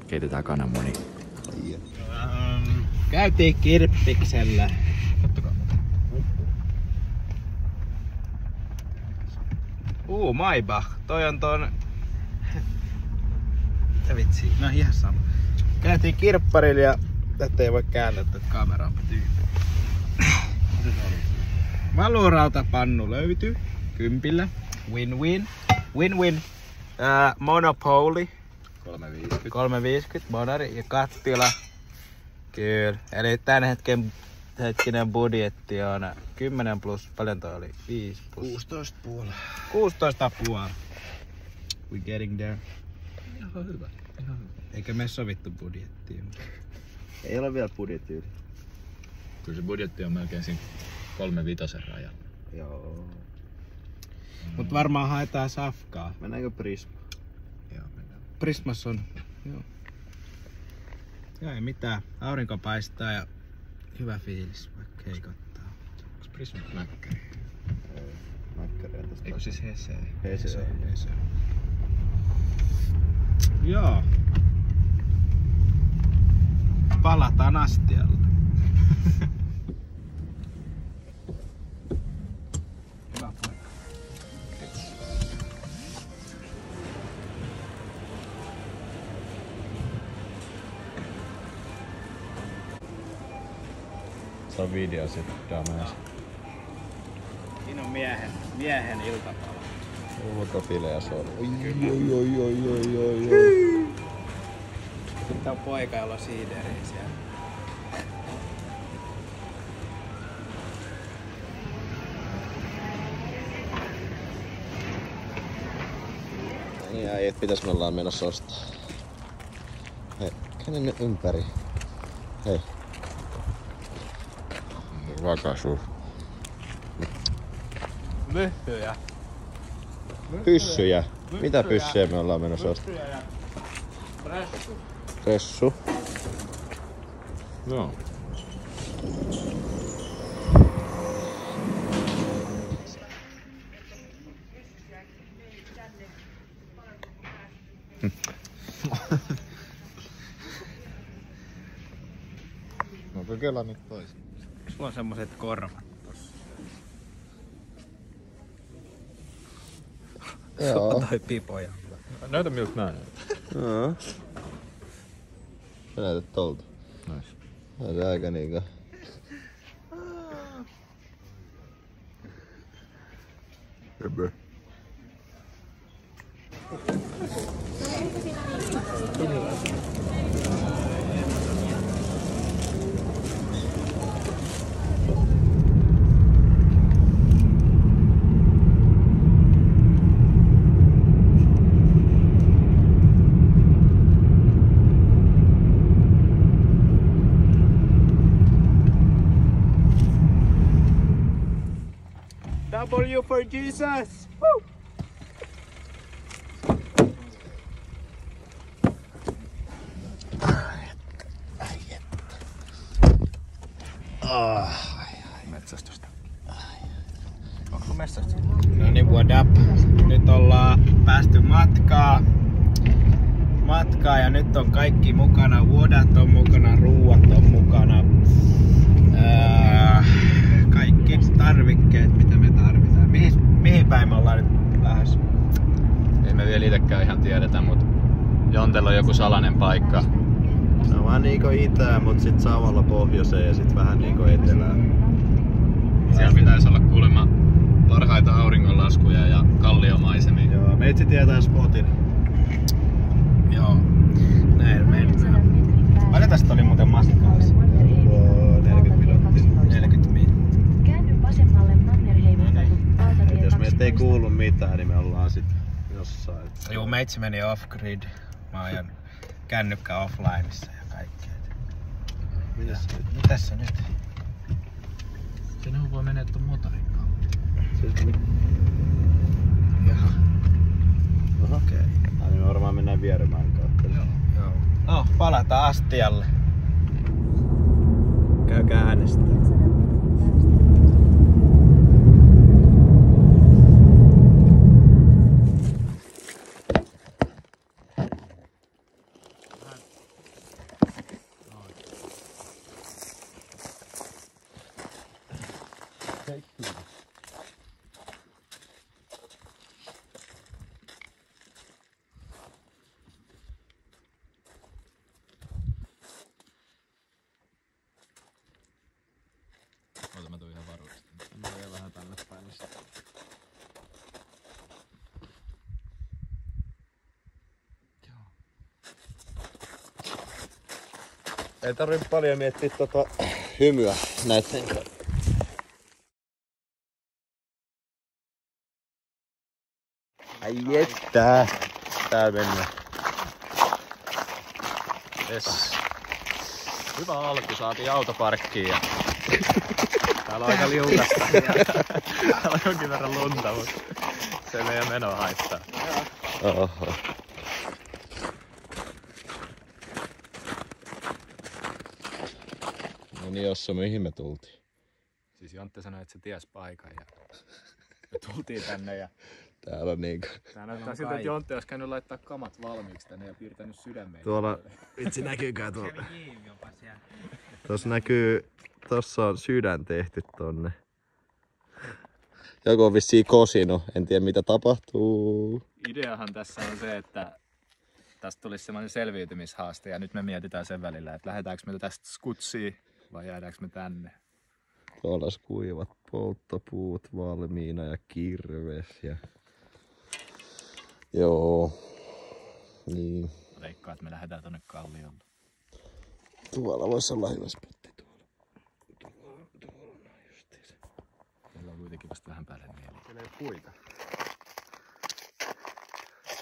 Keitetään kananmuni. Käytiin Kirppiksellä. Kattokaa. Maybach. Toi on ton... Mitä vitsi? No ihan sama. Käytiin kirpparilla ja tätä ei voi kääntää tätä kameraa tyyppiä. Valurautapannu löytyy. Kympillä. Win-win. Win-win. Monopoly. 350 bonari ja kattila. Kyllä. Eli tän hetkinen budjetti on 10 plus, paljon toi oli? 5 plus. 16,5. 16,5. We getting there. Ihan hyvä. Eikä me sovittu budjettiin. Ei ole vielä budjetti yli. Kyllä se budjetti on melkein siinä 3-5 rajalla. Joo. Mut varmaan haetaan safkaa. Mennäänkö Prisma? Joo, mennään. Prismas on. Joo. Joo, ei mitään. Aurinko paistaa ja hyvä fiilis, vaikka heikottaa. Onks Prisma mäkkäri? Ei. Mäkkäriä tästä. Eikö siis Hese? Hese. Joo. Palataan astialle. Hyvä paikka. Se on video sit dameessa. Siinä on miehen iltapala. Ulkofileä sori. Oi. Tää on poika, jolla on siideriä siellä. Niin äijät pitäis me ollaan menossa ostaa. Hei, käänny nyt ympäri. Hei. Vakasu. Lyhtyjä. Pyssyjä. Mitä pyssyjä me ollaan menossa ostaa? Lyhtyjä ja pressu. Pressu. Joo. No kokeilla nyt pois. Sulla on semmoset korvat tossa. Joo. Toi pipoja. Näytä miltä näin. Joo. Sä näytät tolta. Nice. Näytät aika niinkö. Höpö. W for Jesus! Woo! Metsästystä. Onko metsästystä? No niin, what up? Nyt ollaan päästy matkaa ja nyt on kaikki mukana. Vuodat on mukana, ruuat on mukana. Kaikki tarvikkeet mitä me tarvitaan. Mihin päin me ollaan nyt lähes? Ei me vielä itekään ihan tiedetä, mut Jontella on joku salainen paikka. Se on vähän niinku itää, mut sit samalla pohjoiseen ja sit vähän niinku etelään. Siellä pitäisi olla kuulemma parhaita auringonlaskuja ja kalliomaisemia. Joo, meitsi tietää spotin. Joo. Näin mennään. Paljon tästä oli muuten matkaa? 40 minuuttia. 40 minuuttia. Käänny vasemmalle Mannerheimin valtatie. Jos meiltä ei kuulu mitään, niin me ollaan sit jossain. Joo, meitsi meni off-grid. Mä ajan kännykkä offlineissa ja kaikkea. Mitäs se nyt? Sinne voi mennä tuon motorin kautta. Jaha. Oho. Okei. Niin me varmaan mennään Vieremäen kautta. Joo. No, palataan astialle. Käykää äänestää. Ota mä tuun ihan varuiksi. Mä vielä vähän tänne päin. Ei tarvi paljon miettiä hymyä näitten kanssa. Ai että! Täällä mennään. Yes. Hyvä alku, saatiin autoparkkiin ja täällä on aika liukasta. Täällä on jonkin verran lunta, mutta se meidän menoa haittaa. Oho. No niin, Jossa, mihin me tultiin? Siis Jontte sanoi, että se ties paikan ja me tultiin tänne ja Täällä on niinku... tää näyttää siltä, että Jontte olisi käynyt laittaa kamat valmiiksi tänne ja piirtänyt sydämeitä. Tuolla... Vitsi näkyykää tuolla? Tuossa näkyy... Tossa on sydän tehty tonne. Joku on vissiin kosinut. En tiedä mitä tapahtuu. Ideahan tässä on se, että tästä tulisi semmoinen selviytymishaaste ja nyt me mietitään sen välillä, että lähdetäänkö me tästä skutsiin vai jäädäänkö me tänne. Tuolla olisi kuivat polttopuut valmiina ja kirves ja... Joo. Niin. Veikkaa, että me lähdetään tonne kalliolle. Tuolla voisi olla hyvä spotti tuolla. Tuolla justiinsa. Meillä on kuitenkin vasta vähän päälle mieli. Siellä ei ole puita.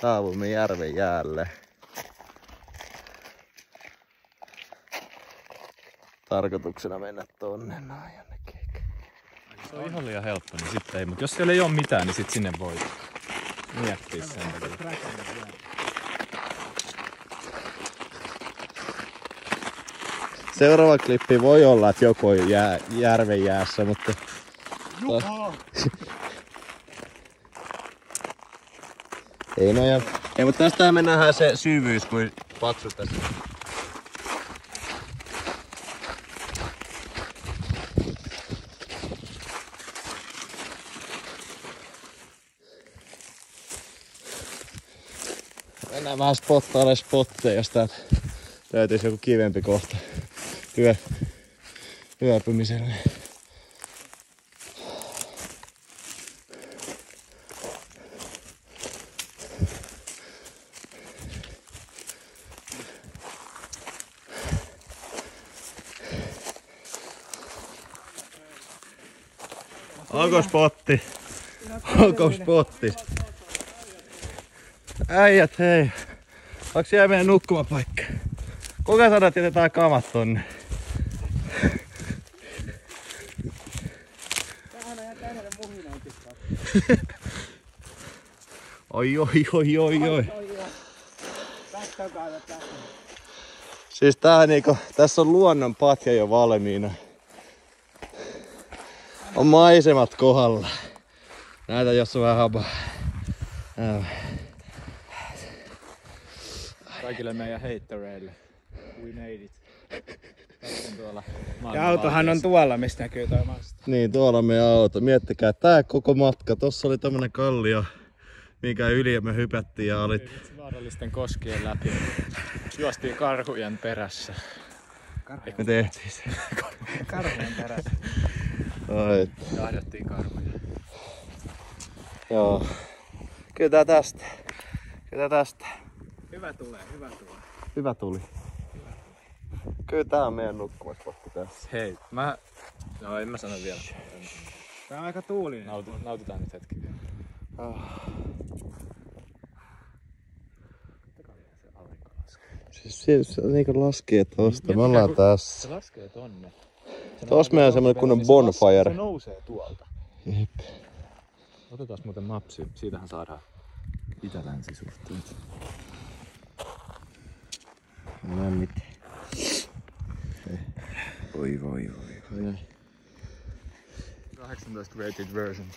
Saavumme järven jäälle. Tarkoituksena mennä tonne noin jonnekin. Se on ihan liian helppo, niin sitten ei. Mutta jos siellä ei ole mitään, niin sitten sinne voi miettiä sen takia. Seuraava klippi voi olla, että joku on järven jäässä, mutta... Ei no ja... Ei, mutta tästähän me nähdään se syvyys, kuin paksu tässä. Mennään vähän spottailemaan spotteja, jos täältä löytyisi joku kivempi kohta yöpymiselle. Onko spotti? Onko spotti? Äijät hei. Onko siellä meidän nukkumapaikka? Kuka sanoo, että jätetään kamat tonne? Tähän on ihan täydellä muhinaankin. Oi. Siis tää niinku, tässä on luonnon patja jo valmiina. On maisemat kohdalla. Näitä jos on vähän habaa. Kaikille meidän heittereille. We made it. Ja autohan on tuolla, mistä näkyy toi masta. Niin, tuolla on meidän auto. Miettikää, tää koko matka. Tossa oli tämmönen kallio, minkä yli me hypättiin ja oli... Vaarallisten koskien läpi. Juostiin karhujen perässä. Me tehtiin se. Karhujen perässä. Ai. Jahdattiin karhuja. Joo. Kyllä tää tästä. Hyvä tulee. Hyvä tuli. Kyllä tää on meidän nukkumaspotti tässä. Hei, no en mä sano vielä. Tää on aika tuulinen. Nautitaan nyt hetki vielä. Siis se niinku laskee tosta. Me ollaan tässä. Se laskee tonne. Tuossa meillä on semmonen kunnon bonfire. Se nousee tuolta. Jep. Otetaan muuten mapsi. Siitähän saadaan itä-länsisuhteet. No mitään. Oi. 18 rated version.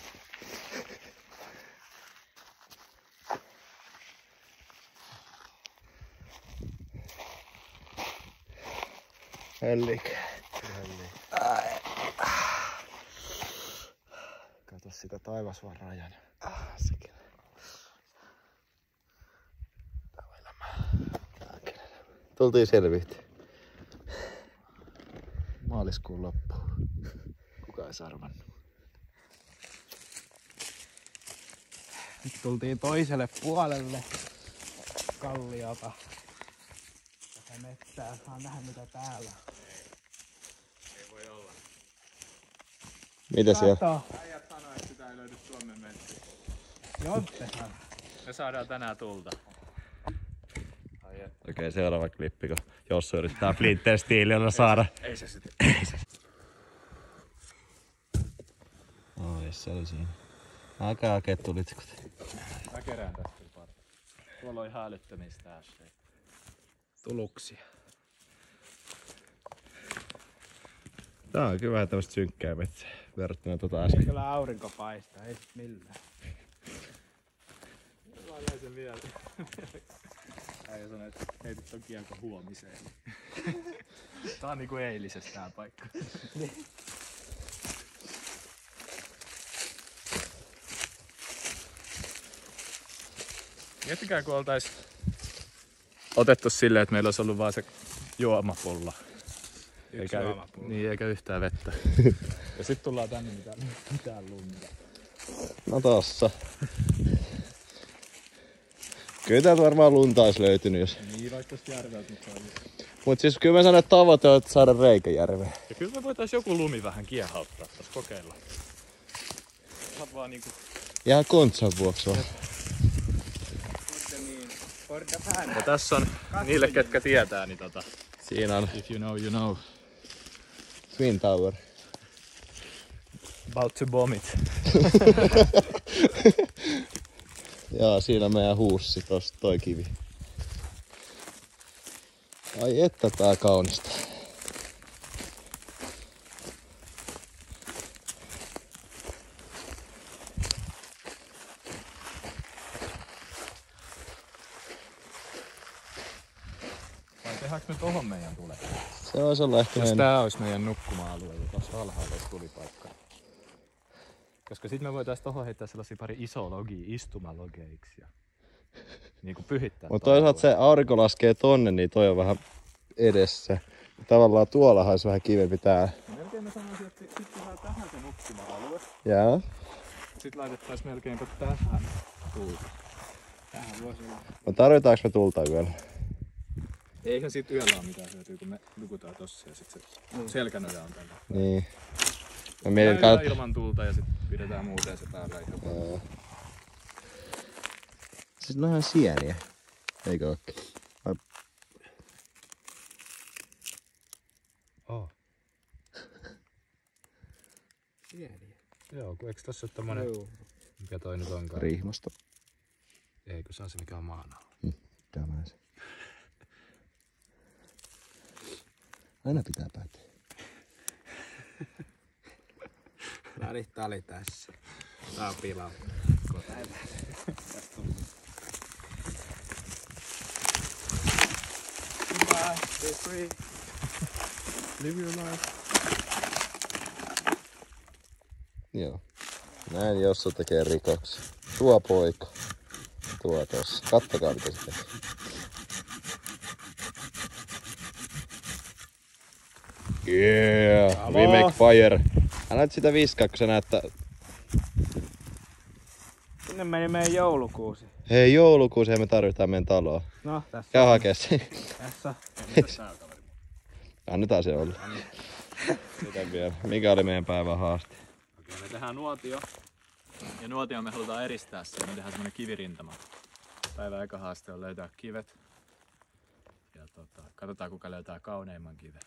Hällikä. katsoa sitä taivasvarrajan. Sekin. Tultiin selviytyä. Maaliskuun loppu. Kuka ei arvannut. Nyt tultiin toiselle puolelle kalliota. Tätä mettää. Saa nähdä mitä täällä. Ei voi olla. Mitä siellä? Kato. Äijät sanoo, että sitä ei löydy Suomen metsiä. Jontte sanoo. Me saadaan tänään tulta. Okei, seuraava klippi, kun Jossu yrittää Flinter-stiilillä saada. Ei se sitten. Oi, se oli siinä. Aika hakeet tulitskut. Mä kerään tästä kyllä pari. Tuolla on ihan älyttömiä stasheja. Tuluksia. Tää on kyllä vähän tämmöstä synkkää metsää verrattuna äsken. Kyllä aurinko paistaa, ei sit millään. Mä jäin sen vielä. Äijä sanoi, että heitit ton kiekko huomiseen. Tää on niinku eilisessä tää paikka. Miettikää kun oltais otettu silleen, että meillä olisi ollut vaan se juomapullo. Eikä yhtään vettä. Ja sit tullaan tänne mitään lunta. No tossa. Kyllä täältä varmaan lunta olisi löytynyt jos. Niin vaikka tosta järveltä nyt on. Mut siis kyllä mä sanon, että tavoite on että saada Reikäjärveen. Ja kyllä me voitais joku lumi vähän kiehauttaa tässä kokeilla. Ihan vaan niinku... Ihan kontsan vuoksi vaan. Ja tässä on niille ketkä tietää niin Siinä on if you know you know. Twin Tower. About to bomb it. Jaa, siinä on meidän huussi tosta toi kivi. Ai että tää kaunista. Vai tehdäänkö me tohon meidän tulee? Se olisi olla ehkä Jos meidän... tää olisi meidän nukkuma-alue, ja tossa alhaalla olisi tulipaikka. Koska sit me voitais tohon heittää sellaisia pari isoa logia istumalogeiksi ja niinku pyhittää. Mutta toisaalta se aurinko laskee tonne, niin toi on vähän edessä. Tavallaan tuollahan olisi vähän kivempi tää. Melkein mä sanoisin, että sit tehdään tähän se nukkuma-alue. Jaa. Sit laitettaisiin melkeinpä tähän tulta. Tähän voisi olla. No tarvitaanko me tulta yöllä? Eihän sit yöllä ole mitään hyötyä, kun me nukutaan tossa ja sit se selkänoja on tällä. Niin. Mä mietin, että Käydään ilman tulta ja sit pidetään muuten se päällä ihan. Siis ne on ihan sieniä. Eikö ookin? Oh. Pieniä. Joo, kun eikö tossa oo tommonen... Mikä toi nyt onkaan? Riihmasta. Eikö se on se mikä on maana? Tämä se. Aina pitää päättää. Tää oli tässä. Tää on pilaa. Goodbye, stay free. Live your life. Joo. Näin Jossu tekee rikoksia. Tuo poika. Tuo tossa. Kattokaa mitä se tekee. Yeah, we make fire. Älä nyt sitä viskaa, kun sä näet, että... Sinne meni meidän joulukuusi. Hei, joulukuuseen me tarvitaan meidän taloa. No, tässä. Käy hakee sen. Tässä. Annetaan se olla. Mitä vielä? Mikä oli meidän päivän haaste? Okei, me tehdään nuotio. Ja nuotio me halutaan eristää sen. Me tehdään semmonen kivirintama. Päivän eka haaste on löytää kivet. Ja katsotaan kuka löytää kauneimman kiven.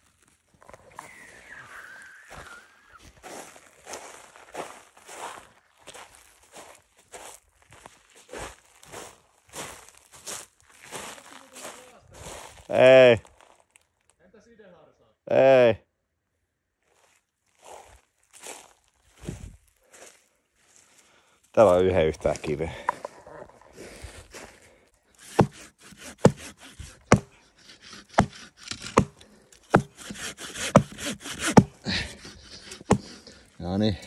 Ei. Entä sideharsa? Ei. Täällä on yhden yhtään kiveä. Noniin.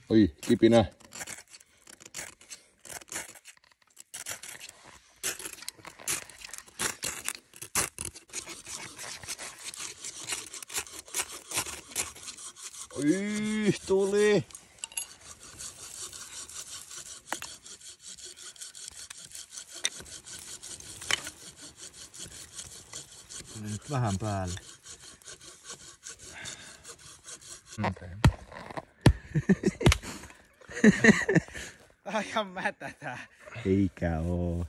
Oi, kipinä. Oi, tuli. Nyt vähän päälle. Tää on ihan mätä tää. Eikä oo.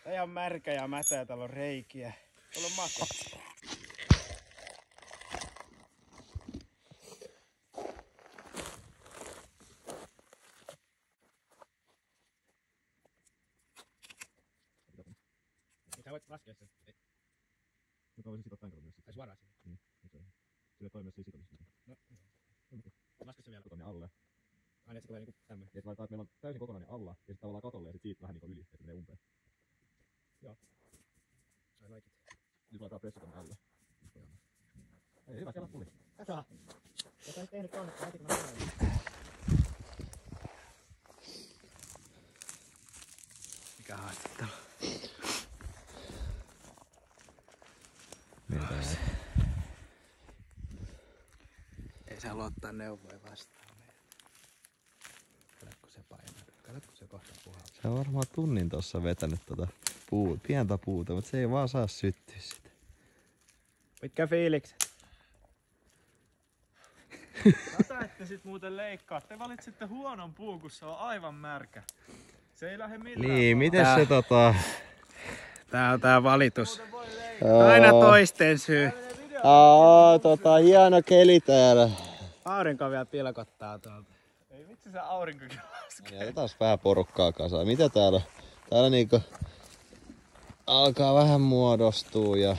Tää on ihan märkä ja mätä ja täällä on reikiä. Täällä on mako. Sä voit laskea sen. Joka voisi sitoa tämän myös. Ai suoraan siihen. Niin, okei. Sillä toi myös siis sitomista. No, laske se vielä. Tonne alle. Aina se tulee niinku tämmönen. Ja laitetaan, että meillä on täysin kokonainen alla, ja sitten tavallaan katolle, ja sit siitä vähän niinku yli, että menee umpeen. Joo. I like it. Nyt laitetaan pressi tonne alle. Ei, hyvä, siellä tuli. Kasa! Tätä ei tehnyt kannattaa heti kun mä näin. Mikä haastattelu? Ei saa luottaa neuvoja vastaan meitä. Katsotko se painaa? Katsotko se kohta puhaltaa? Se on varmaan tunnin tossa vetänyt pientä puuta, mutta se ei vaan saa syttyä sitä. Mitkä fiilikset? Tätä ette sit muuten leikkaa. Te valitsitte huonon puun, kun se on aivan märkä. Se ei lähde millään. Niin, miten se Tää on tää valitus. Aina toisten syy. hieno keli täällä. Aurinko vielä pilkottaa tuolta. Ei vitsi se aurinkokin laskee. Ja otetaan vähän porukkaa kasaan. Mitä täällä? Täällä niinku alkaa vähän muodostua ja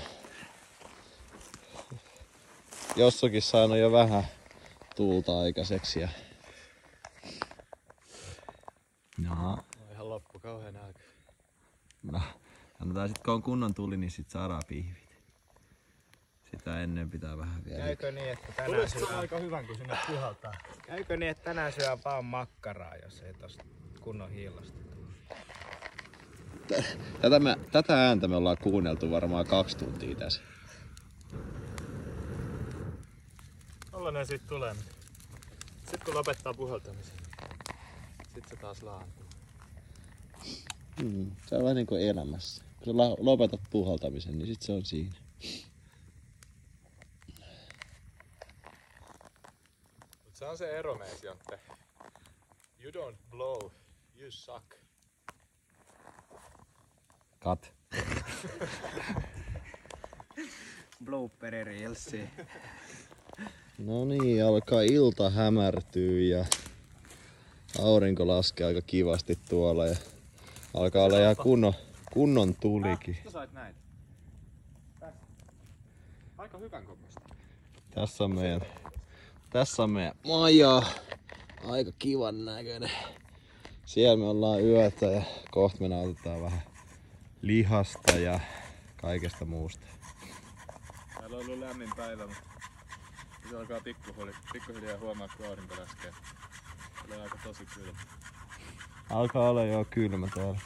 jossakin saanut jo vähän tuulta aikaiseksi. Ja... No. Ihan loppu kauhean aika. No, annetaan sit kun on kunnon tuli, niin sit saadaan pihvit. Sitä ennen pitää vähän vielä. Käykö niin, että tänään syö... aika hyvän, kun sinne puhaltaa. Käykö niin, että tänään syö vaan makkaraa, jos ei tosta kunnon hiilasta tule? Tätä ääntä me ollaan kuunneltu varmaan 2 tuntia tässä. Tollanen sit tulee. Sit kun lopettaa puhaltamisen, sit se taas laantuu. Se on vähän niin kuin elämässä. Kun sä lopetat puhaltamisen, niin sit se on siinä. Mut se on se ero meis, Jontte. You don't blow, you suck. Kat. Blooperi reelsi. No niin, alkaa ilta hämärtyä ja aurinko laskee aika kivasti tuolla ja alkaa olla ihan kunnon tulikin. Mistä sait näitä? Aika hyvän kokoista. Tässä on meidän maja. Aika kivan näköinen. Siellä me ollaan yötä ja kohta me nautitaan vähän lihasta ja kaikesta muusta. Täällä on ollut lämmin päivä, mutta se alkaa pikkuhiljaa huomaa, kun aurinko laskee. Täällä on aika tosi kylmä. Alkaa olla jo kylmä täällä.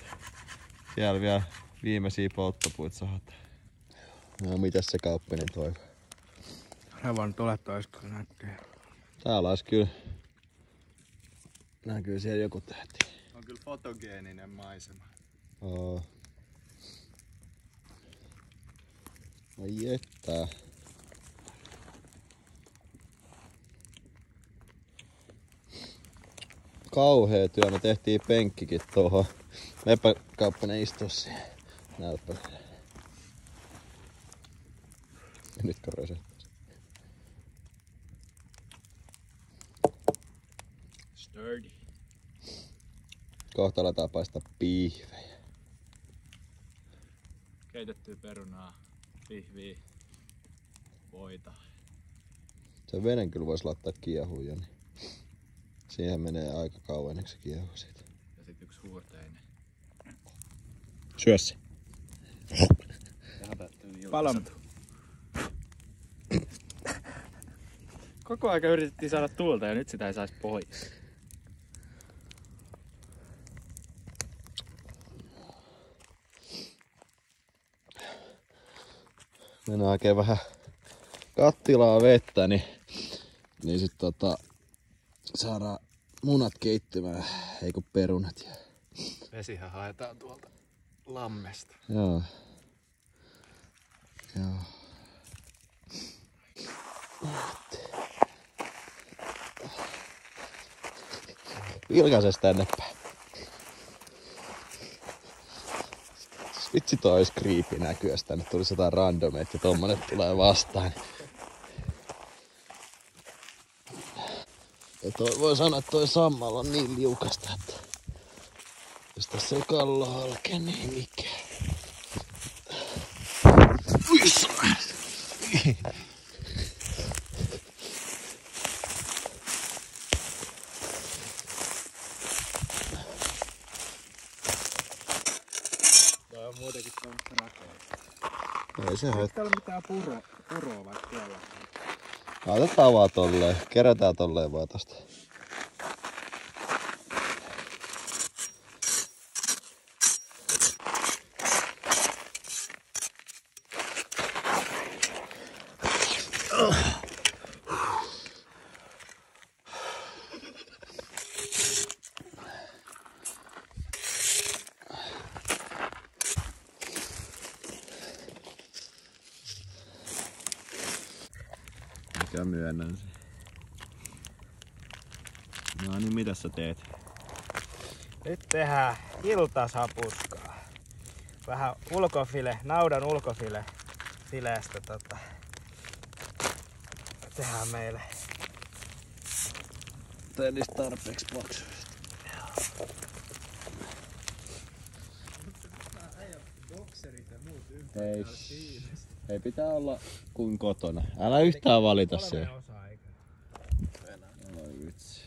Siellä vielä viimeisiä polttopuita sahataan. No mitäs se Kauppinen toivoo? Revon tulet oisko näkyy. Täällä olisi kyllä. Näkyy siellä joku tähti. On kyllä fotogeeninen maisema. Oo. Ai että. Kauhea työ. Me tehtiin penkkikin tuohon. Meppä Kauppinen istua siihen. Näypä. Nyt kun rösähtäisi. Sturdy. Kohta aletaan paistaa pihvejä. Keitettyä perunaa, pihviä, voita. Sen veden kyllä vois laittaa kiehuun jo, niin siihen menee aika kauan ennen kuin se kiehuu siitä. Ja sit yksi huurteinen. Syö se. Tähän päättyy Palon. Koko aika yritettiin saada tuulta ja nyt sitä ei saisi pois. mennään hakee vähän kattilaa vettä, niin sit saadaan munat keittymään, eikö perunat. Ja... Vesihän haetaan tuolta lammesta. Joo. Joo. Vilkaises tänne päin. Vitsi toi ois creepy näkyä, jos tänne tulisi jotain randomit ja tommonen tulee vastaan. Ja voi sanoa, että toi sammal on niin liukasta, että jos tässä ei kallo halkea, niin ei mikään. Toi on muutenkin tuommoista rakeita. Ei se Ei haittaa. täällä mitään puroa vaikka tuolla. Laitetaan vaan tolleen. Kerätään tolleen vaan tosta. Mikä myönnän sen. No niin, mitä sä teet? Nyt tehdään iltasapuskaa. Vähän naudan fileestä tehdään meille. Tein niistä tarpeeksi paksuista. Ei pitää olla kuin kotona. Älä yhtään valita se. Oi vitsi.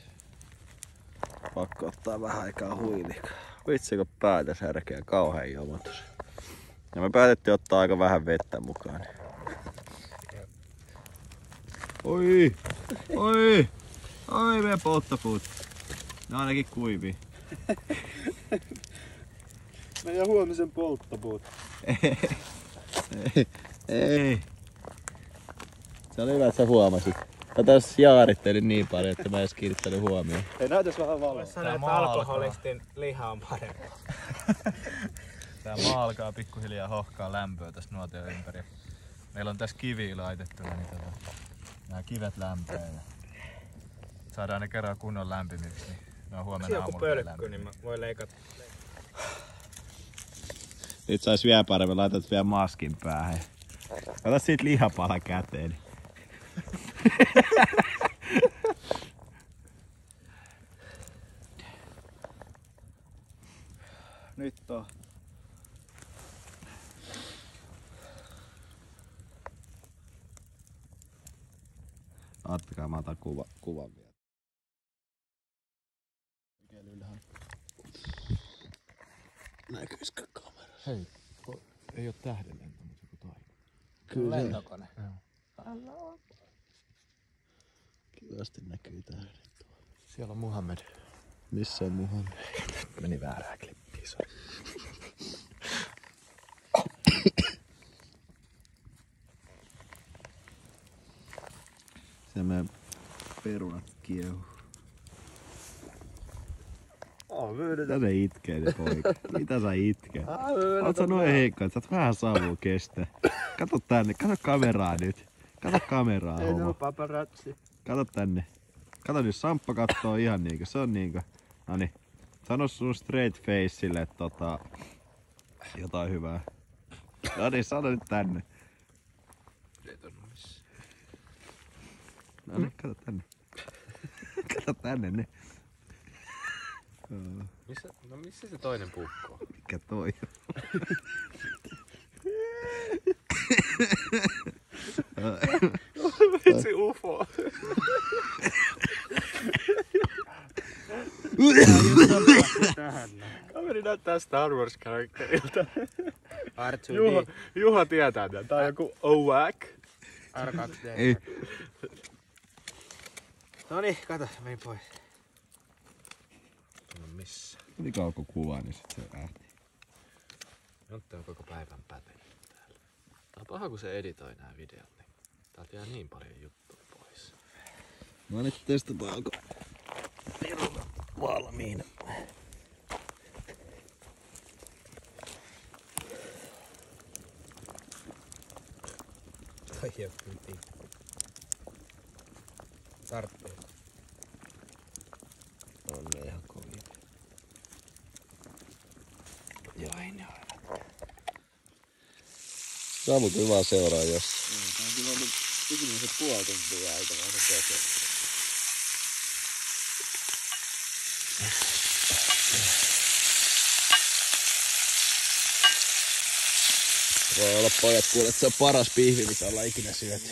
Pakko ottaa vähän aikaa huilikaa. Vitsi kun päätä särkeä, kauhean ilmoitus. Ja me päätettiin ottaa aika vähän vettä mukaan. Oi! Oi! Oi meidän polttopuut. Ne on ainakin kuivia. Meidän huomisen polttopuut. Ei. Se oli hyvä, että sä huomasit. Mä taas jaarittelin niin paljon, että mä en edes kiinnittänyt huomioon. Ei näytäis vähän valoa. Voisi sanoa, että alkoholistin liha on parempi. Tää maa alkaa pikkuhiljaa hohkaa lämpöä tässä nuotion ympäri. Meillä on tässä kiviä laitettuna, niin nämä kivet lämpöä. Ja saadaan ne kerran kunnon lämpimiksi, niin ne on huomenna Joku aamulla pölkky, niin mä voin leikata. Nyt sais vielä paremmin, laitat vielä maskin päähän. Ota siitä lihapala käteen. Nyt on. Ottakaa, mä otan kuvan vielä. Näkyisikö kamera? Hei, ei oo tähdenlento, mutta joku toinen. Kyllä se. Lentokone. Kivasti näkyy tähdet tuolla. Siellä on Muhammed. Missä on Muhammed? Meni väärää klippiä, sori. Se meidän perunat kiehu. Mitä se itkee se poika? Mitä sä itket? Oot sä noin heikko, että sä oot vähän savua kestä. Kato tänne, kato kameraa nyt. Kato kameraa, Ei homo. oo paparazzi. Kato tänne. Kato nyt, Samppa kattoo ihan niinkö, se on niinkö. Noniin. Sano sun straight faceille, että jotain hyvää. Noniin, sano nyt tänne. Noniin, kato tänne. Kato tänne ne. Missä se toinen puukko on? Mikä toi on? Vitsi UFO. Kaveri näyttää Star Wars -karakterilta. Juha tietää tämän. Tää on joku OWAC. R2D. Ei. Noniin, kato, meni pois. No missä? Tuli kauko kuva, niin sit se lähti. Nyt on koko päivän pätenyt täällä. Tää on paha kun se editoi nää videot, niin täältä jää niin paljon juttuja pois. No nyt testataan, onko valmiina. Toi on kyllä tarpeen. On ne ihan kovia. Joo, ei ne ole. Samu kyllä vaan seuraa jos. Tää on kyllä ollut yksimäiset puoli tuntia aikana kokea. Voi olla pojat kuule, että se on paras pihvi mitä ollaan ikinä syöty.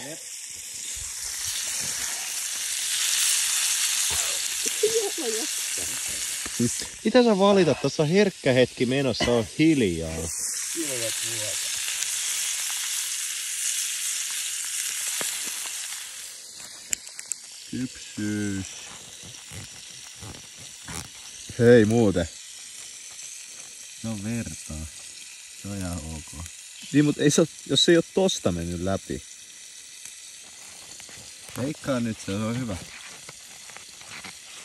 Siis, mitä sä valitat? Tässä on herkkä hetki menossa, on hiljaa. Kilvet vuotta. Kypsyys. Hei muuten. Se on vertaa. Se on ihan ok. Niin, mutta ei se ole, jos se ei ole tosta mennyt läpi. Veikkaa nyt, se on hyvä.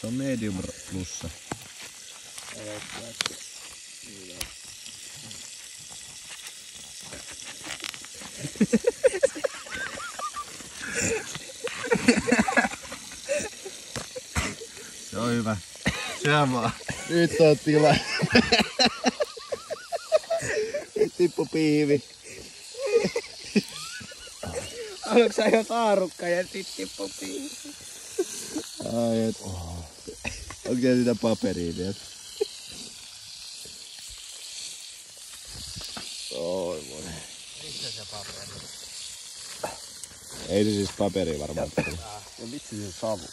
Se on medium plussa. Se on hyvä. Syö vaan. Nyt on tila. Nyt tippu pihvi. Oletko sä jo saarukka ja sit tippu pihvi? Ai et. Onko sitä paperia vielä? Oi voi. Missä se paperi? Ei se siis paperia varmaan. Ja vitsi se savu.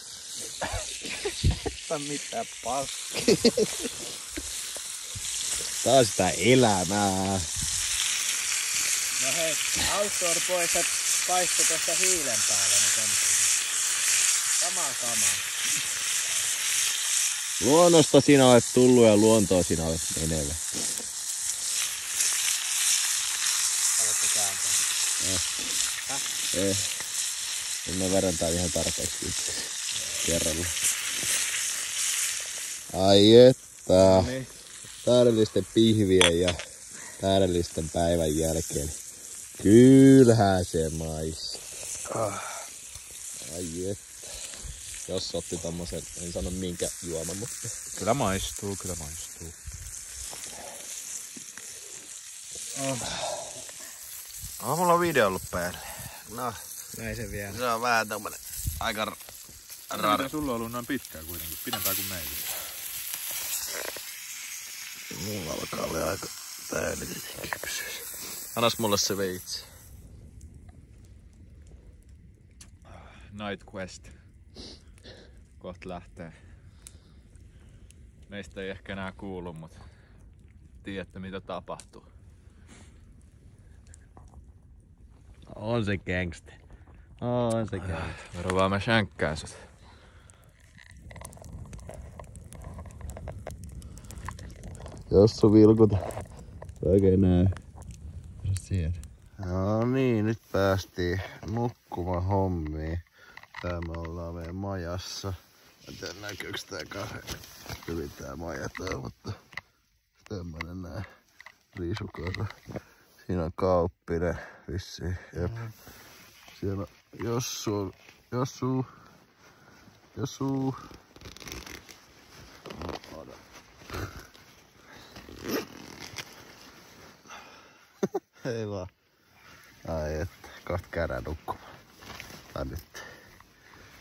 Tää mitään paskaa. Tää on sitä elämää. No hei, outdoor-pojat paistu tuossa hiilen päällä nyt on. Sama. Luonnosta sinä olet tullut ja luontoa sinä olet menevä. Haluatko kääntää? Nyt mä verran tää ihan tarpeeksi kerralla. Ai että. Niin. Täydellisten pihvien ja täydellisten päivän jälkeen. Kyllähän se maistuu. Ai että. Jos otti tommosen, en sano minkä juoma, mutta... Kyllä maistuu. Mulla on video ollut päälle. No, Näin se vielä. se on vähän tommonen aika Miten sulla on ollut noin pitkään kuitenkin? Pidempään kuin meillä. Mulla alkaa olla aika täydellinen kypsyys. Annas mulle se veitsi. Night Quest. Kohta lähtee. Meistä ei ehkä enää kuulu, mutta tiedätte mitä tapahtuu. On se gangsta. On se gangsta. Varo vaan mä shänkkään sut. Jos sun vilkuta. Oikein näy. Siellä. No niin, nyt päästiin nukkumaan hommiin. Tää me ollaan meidän majassa. Mä tiedän näkyykö tää hyvin tää maja tää, mutta tämmönen nää riisukasa. Siinä on Kauppinen vissiin. Jep. Siellä on Josu. Hei vaan. Ai että, kohta käydään nukkumaan. Tai nyt.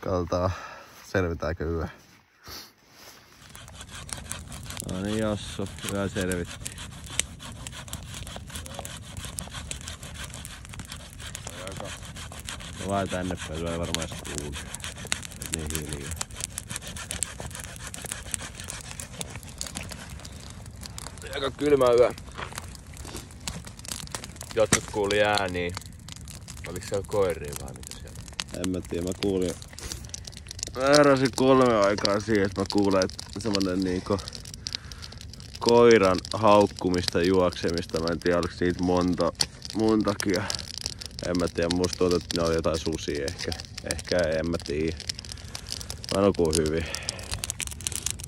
Katsotaan, selvitäänkö yö. No niin Jossu, yö selvitti. No vaan tänne päin, ei varmaan edes kuulu. Niin hiljaa. Aika kylmä yö. Jotkut kuuli ääniä. Oliko siellä koiria vai mitä siellä? En mä tiedä, mä kuulin. Mä heräsin 3 aikaa siihen, että mä kuulen semmonen niinku koiran haukkumista, juoksemista. Mä en tiedä, oliko siitä montakin. En mä tiedä, musta tuntuu, että ne on jotain susia ehkä. Ehkä en mä tiedä. Mä nukuin hyvin.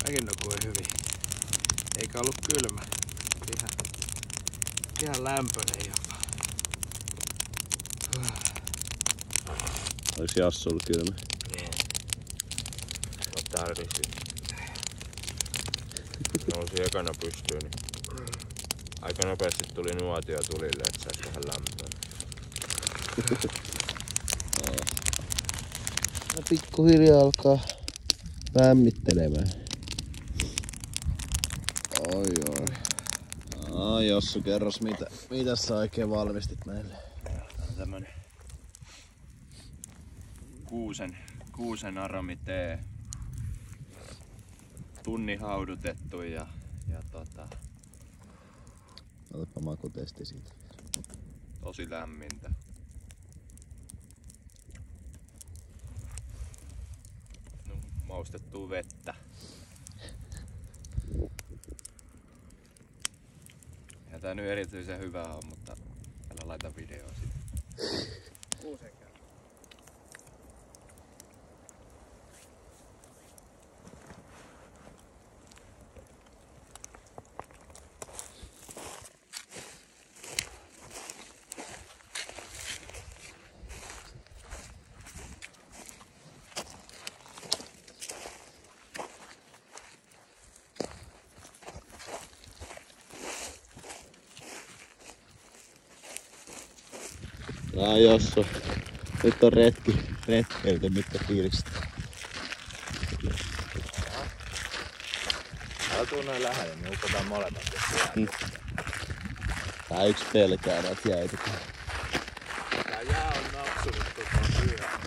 Mäkin nukuin hyvin. Eikä ollut kylmä. Ihan lämpöinen jopa. Olis Jassu ollut kylmä? Joo. Mä tärkisin. Nousi ekana pystyyn, niin aika nopeasti tuli nuotio tulille, että sais vähän lämpöä. Ja pikkuhiljaa alkaa lämmittelemään. Oi. Jossu, kerros mitä sä oikein valmistit meille? Tämmönen kuusen aromitee. Tunnin haudutettu ja Otapa makutesti siitä. tosi lämmintä. No, maustettua vettä. Ja tää nyt erityisen hyvää on, mutta älä laita videoa siitä. Jossu. Nyt on retkeilty, mitkä fiilikset. Älä tuu noin lähelle, me upotaan molemmat. Tää yks pelkää näitä jäitä. Tää jää on napsunut pyhää.